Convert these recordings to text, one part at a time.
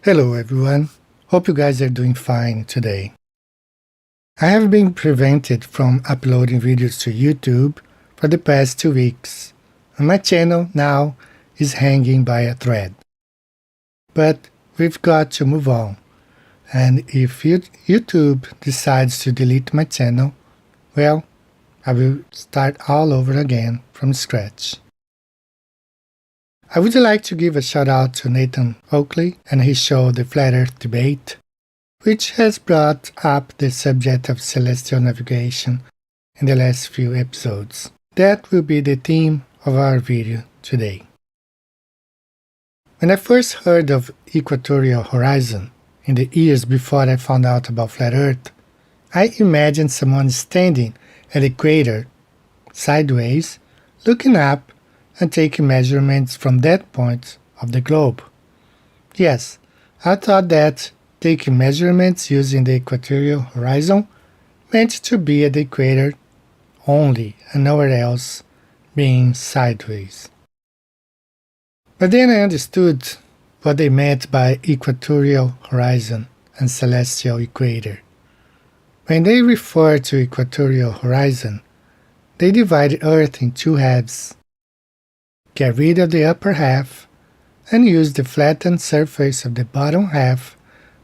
Hello everyone, hope you guys are doing fine today. I have been prevented from uploading videos to YouTube for the past 2 weeks, and my channel now is hanging by a thread. But we've got to move on, and if YouTube decides to delete my channel, well, I will start all over again from scratch. I would like to give a shout out to Nathan Oakley and his show The Flat Earth Debate, which has brought up the subject of celestial navigation in the last few episodes. That will be the theme of our video today. When I first heard of equatorial horizon, in the years before I found out about flat Earth, I imagined someone standing at the equator, sideways, looking up and taking measurements from that point of the globe. Yes, I thought that taking measurements using the equatorial horizon meant to be at the equator only and nowhere else, being sideways. But then I understood what they meant by equatorial horizon and celestial equator. When they refer to equatorial horizon, they divide Earth in two halves, get rid of the upper half, and use the flattened surface of the bottom half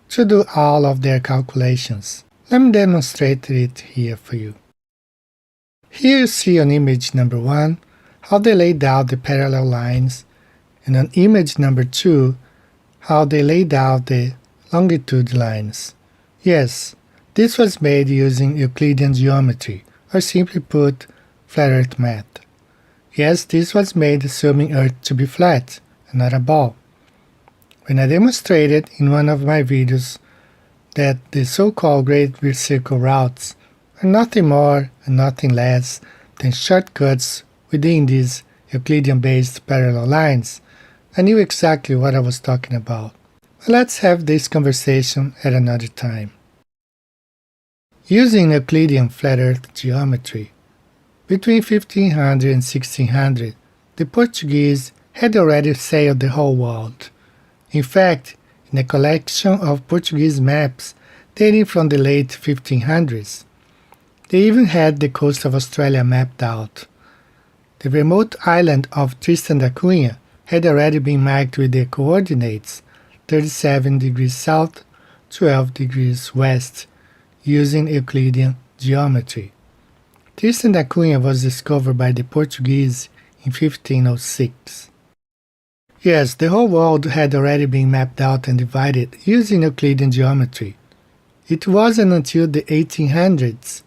to do all of their calculations. Let me demonstrate it here for you. Here you see on image number 1 how they laid out the parallel lines, and on image number 2 how they laid out the longitude lines. Yes, this was made using Euclidean geometry, or simply put, flat Earth math. Yes, this was made assuming Earth to be flat, and not a ball. When I demonstrated in one of my videos that the so-called Great Circle routes are nothing more and nothing less than shortcuts within these Euclidean-based parallel lines, I knew exactly what I was talking about. But let's have this conversation at another time. Using Euclidean flat Earth geometry, between 1500 and 1600, the Portuguese had already sailed the whole world. In fact, in a collection of Portuguese maps dating from the late 1500s, they even had the coast of Australia mapped out. The remote island of Tristan da Cunha had already been marked with the coordinates 37 degrees south, 12 degrees west, using Euclidean geometry. Tristan da Cunha was discovered by the Portuguese in 1506. Yes, the whole world had already been mapped out and divided using Euclidean geometry. It wasn't until the 1800s,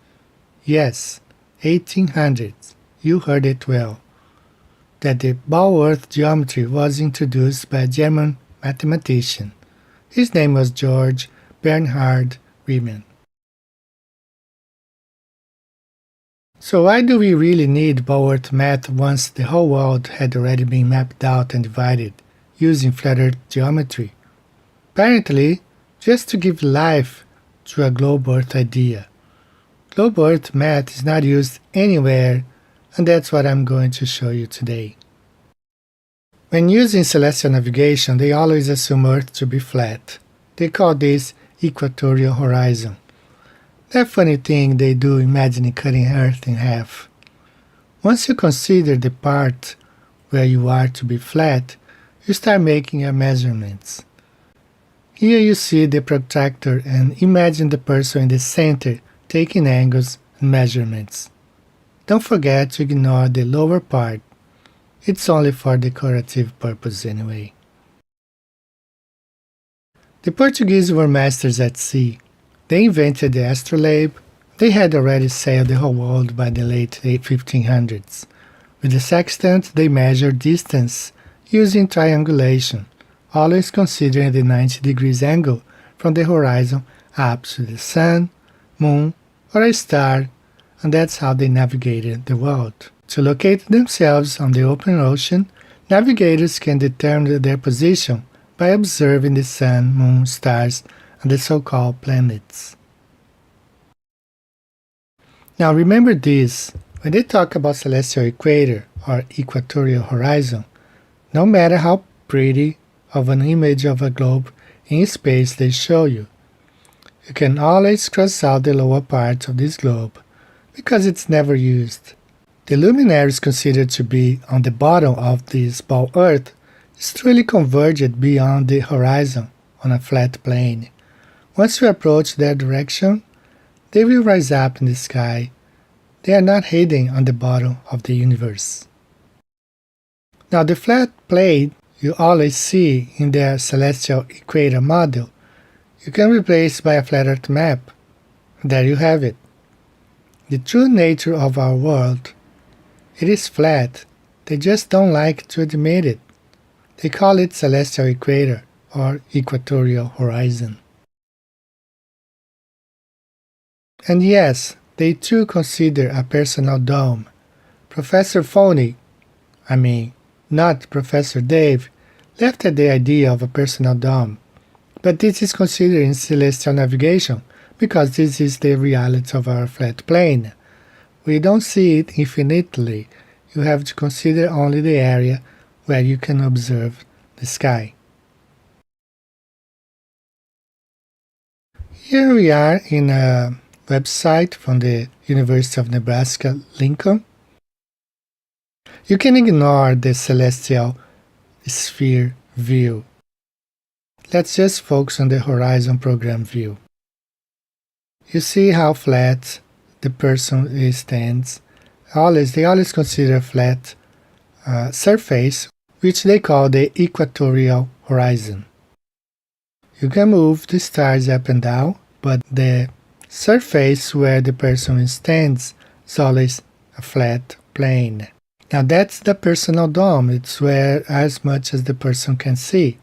yes, 1800s, you heard it well, that the ball earth geometry was introduced by a German mathematician. His name was George Bernhard Riemann. So why do we really need ball earth math once the whole world had already been mapped out and divided using flat Earth geometry? Apparently, just to give life to a globe Earth idea. Globe Earth math is not used anywhere, and that's what I'm going to show you today. When using celestial navigation, they always assume Earth to be flat. They call this equatorial horizon. That funny thing they do imagining cutting Earth in half. Once you consider the part where you are to be flat, you start making your measurements. Here you see the protractor and imagine the person in the center taking angles and measurements. Don't forget to ignore the lower part. It's only for decorative purpose anyway. The Portuguese were masters at sea. They invented the astrolabe. They had already sailed the whole world by the late 1500s. With the sextant, they measured distance using triangulation, always considering the 90 degrees angle from the horizon up to the sun, moon, or a star, and that's how they navigated the world. To locate themselves on the open ocean, navigators can determine their position by observing the sun, moon, stars, and the so-called planets. Now remember this, when they talk about celestial equator or equatorial horizon, no matter how pretty of an image of a globe in space they show you. You can always cross out the lower part of this globe because it's never used. The luminaries considered to be on the bottom of this ball Earth is truly converged beyond the horizon on a flat plane. Once you approach their direction, they will rise up in the sky. They are not hidden on the bottom of the universe. Now the flat plane you always see in their celestial equator model, you can replace by a flat Earth map. There you have it. The true nature of our world. It is flat. They just don't like to admit it. They call it celestial equator or equatorial horizon. And yes, they too consider a personal dome. Professor Phoney, not Professor Dave, left at the idea of a personal dome. But this is considered in celestial navigation because this is the reality of our flat plane. We don't see it infinitely. You have to consider only the area where you can observe the sky. Here we are in a website from the University of Nebraska, Lincoln. You can ignore the celestial sphere view. Let's just focus on the horizon program view. You see how flat the person stands. They always consider flat surface, which they call the equatorial horizon. You can move the stars up and down, but the surface where the person stands is always a flat plane. Now that's the personal dome. It's where as much as the person can see.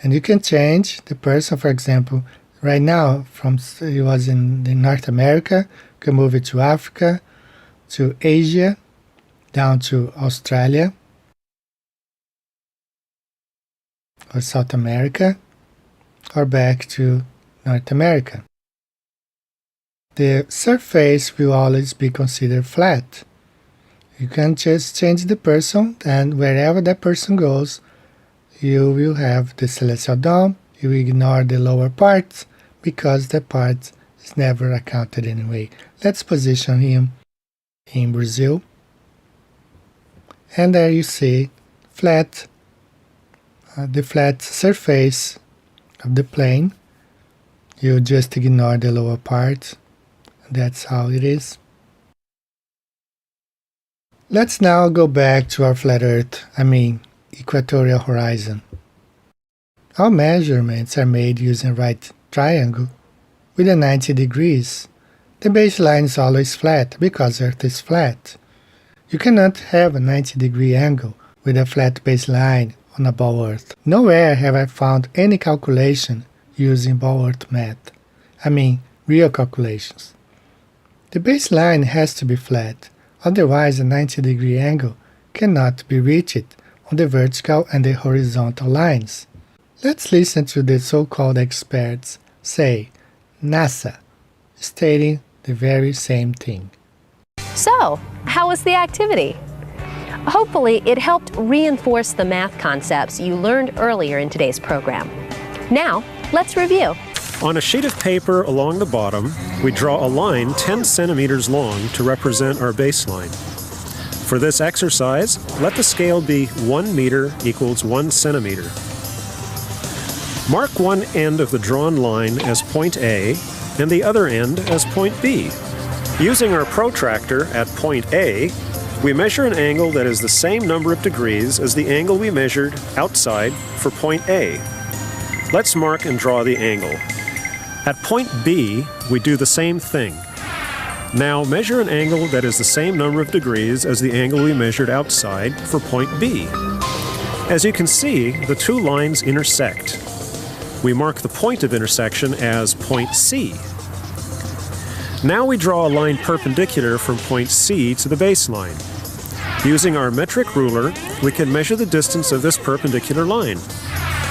And you can change the person, for example, right now, it was in North America, you can move it to Africa, to Asia, down to Australia, or South America, or back to North America. The surface will always be considered flat. You can just change the person, and wherever that person goes, you will have the celestial dome. You ignore the lower parts because the part is never accounted anyway. Let's position him in Brazil. And there you see the flat surface of the plane. You just ignore the lower part. That's how it is. Let's now go back to our flat Earth, equatorial horizon. All measurements are made using right triangle with a 90 degrees. The baseline is always flat because Earth is flat. You cannot have a 90-degree angle with a flat baseline on a ball Earth. Nowhere have I found any calculation using ball Earth math. Real calculations. The baseline has to be flat, otherwise a 90-degree angle cannot be reached on the vertical and the horizontal lines. Let's listen to the so-called experts, say NASA, stating the very same thing. So, how was the activity? Hopefully, it helped reinforce the math concepts you learned earlier in today's program. Now, let's review. On a sheet of paper along the bottom, we draw a line 10 centimeters long to represent our baseline. For this exercise, let the scale be 1 meter equals 1 centimeter. Mark one end of the drawn line as point A and the other end as point B. Using our protractor at point A, we measure an angle that is the same number of degrees as the angle we measured outside for point A. Let's mark and draw the angle. At point B, we do the same thing. Now measure an angle that is the same number of degrees as the angle we measured outside for point B. As you can see, the two lines intersect. We mark the point of intersection as point C. Now we draw a line perpendicular from point C to the baseline. Using our metric ruler, we can measure the distance of this perpendicular line.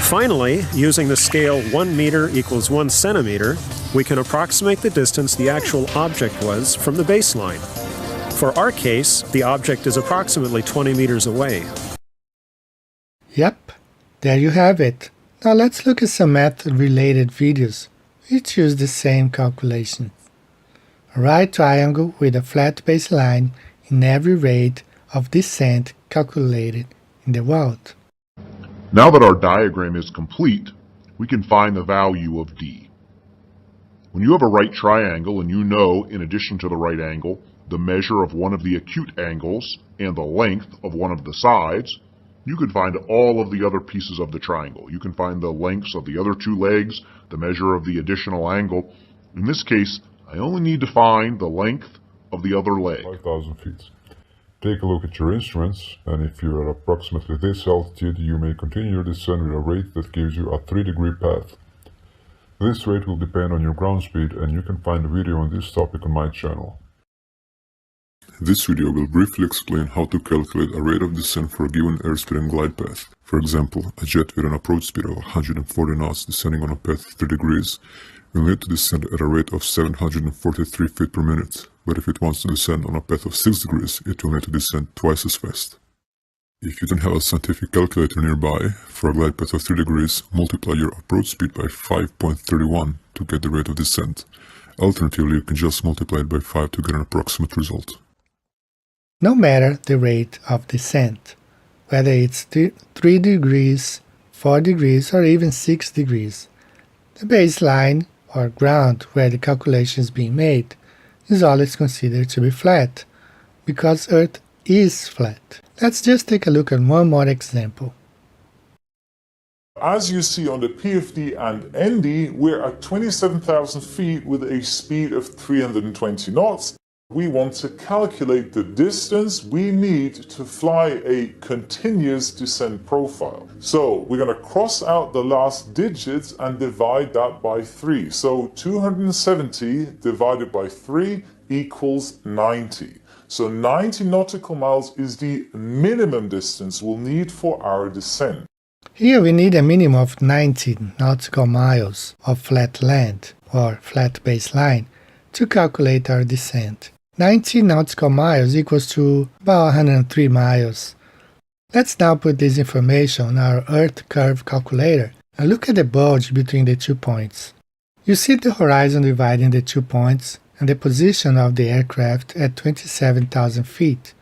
Finally, using the scale 1 meter equals 1 centimeter, we can approximate the distance the actual object was from the baseline. For our case, the object is approximately 20 meters away. Yep, there you have it. Now let's look at some math-related videos which use the same calculations. A right triangle with a flat baseline in every rate of descent calculated in the world. Now that our diagram is complete, we can find the value of d. When you have a right triangle and you know, in addition to the right angle, the measure of one of the acute angles and the length of one of the sides, you can find all of the other pieces of the triangle. You can find the lengths of the other two legs, the measure of the additional angle. In this case, I only need to find the length of the other leg. 5,000 feet. Take a look at your instruments, and if you're at approximately this altitude, you may continue your descent with a rate that gives you a 3-degree path. This rate will depend on your ground speed, and you can find a video on this topic on my channel. This video will briefly explain how to calculate a rate of descent for a given airspeed and glide path. For example, a jet with an approach speed of 140 knots descending on a path of 3 degrees will need to descend at a rate of 743 feet per minute, but if it wants to descend on a path of 6 degrees, it will need to descend twice as fast. If you don't have a scientific calculator nearby, for a glide path of 3 degrees, multiply your approach speed by 5.31 to get the rate of descent. Alternatively, you can just multiply it by 5 to get an approximate result. No matter the rate of descent, whether it's 3 degrees, 4 degrees, or even 6 degrees, the baseline, or ground where the calculation is being made, is always considered to be flat, because Earth is flat. Let's just take a look at one more example. As you see on the PFD and ND, we're at 27,000 feet with a speed of 320 knots. We want to calculate the distance we need to fly a continuous descent profile. So we're going to cross out the last digits and divide that by 3. So 270 divided by 3 equals 90. So 90 nautical miles is the minimum distance we'll need for our descent. Here we need a minimum of 90 nautical miles of flat land, or flat baseline, to calculate our descent. 90 nautical miles equals to about 103 miles. Let's now put this information on our Earth curve calculator and look at the bulge between the 2 points. You see the horizon dividing the 2 points and the position of the aircraft at 27,000 feet.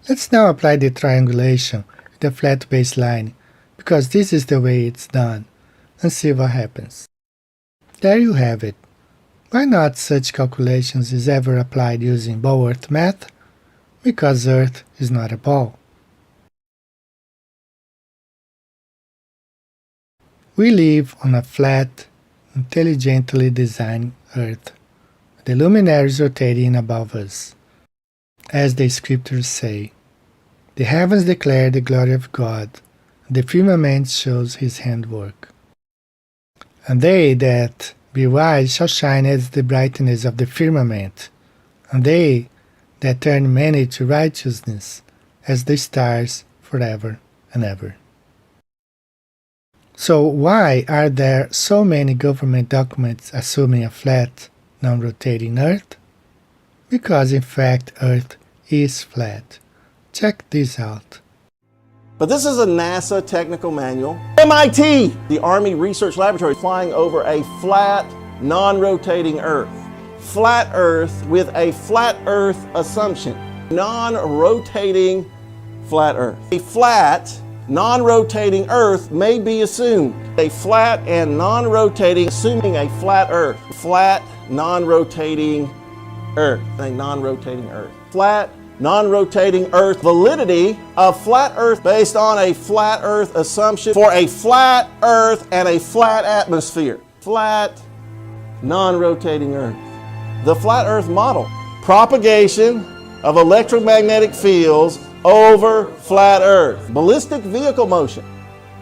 Let's now apply the triangulation with the flat baseline, because this is the way it's done, and see what happens. There you have it. Why not such calculations is ever applied using ball Earth math? Because Earth is not a ball. We live on a flat, intelligently designed Earth, with the luminaries rotating above us. As the scriptures say, the heavens declare the glory of God, and the firmament shows his handiwork. And they that be wise shall shine as the brightness of the firmament, and they that turn many to righteousness as the stars forever and ever. So why are there so many government documents assuming a flat, non-rotating Earth? Because in fact Earth is flat. Check this out. But this is a NASA technical manual. MIT, the Army Research Laboratory, flying over a flat, non-rotating Earth. Flat Earth with a flat Earth assumption. Non-rotating flat Earth. A flat, non-rotating Earth may be assumed. A flat and non-rotating, assuming a flat Earth. Flat, non-rotating Earth. A non-rotating Earth. Flat, non-rotating Earth. Validity of flat Earth based on a flat Earth assumption for a flat Earth and a flat atmosphere. Flat, non-rotating Earth. The flat Earth model. Propagation of electromagnetic fields over flat Earth. Ballistic vehicle motion.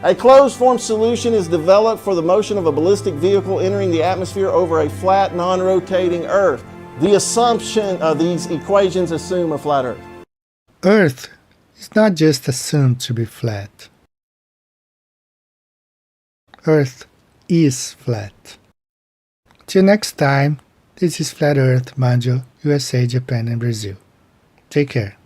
A closed-form solution is developed for the motion of a ballistic vehicle entering the atmosphere over a flat, non-rotating Earth. The assumption of these equations assume a flat Earth. Earth is not just assumed to be flat. Earth is flat. Till next time, this is Flat Earth, Banjo, USA, Japan, and Brazil. Take care.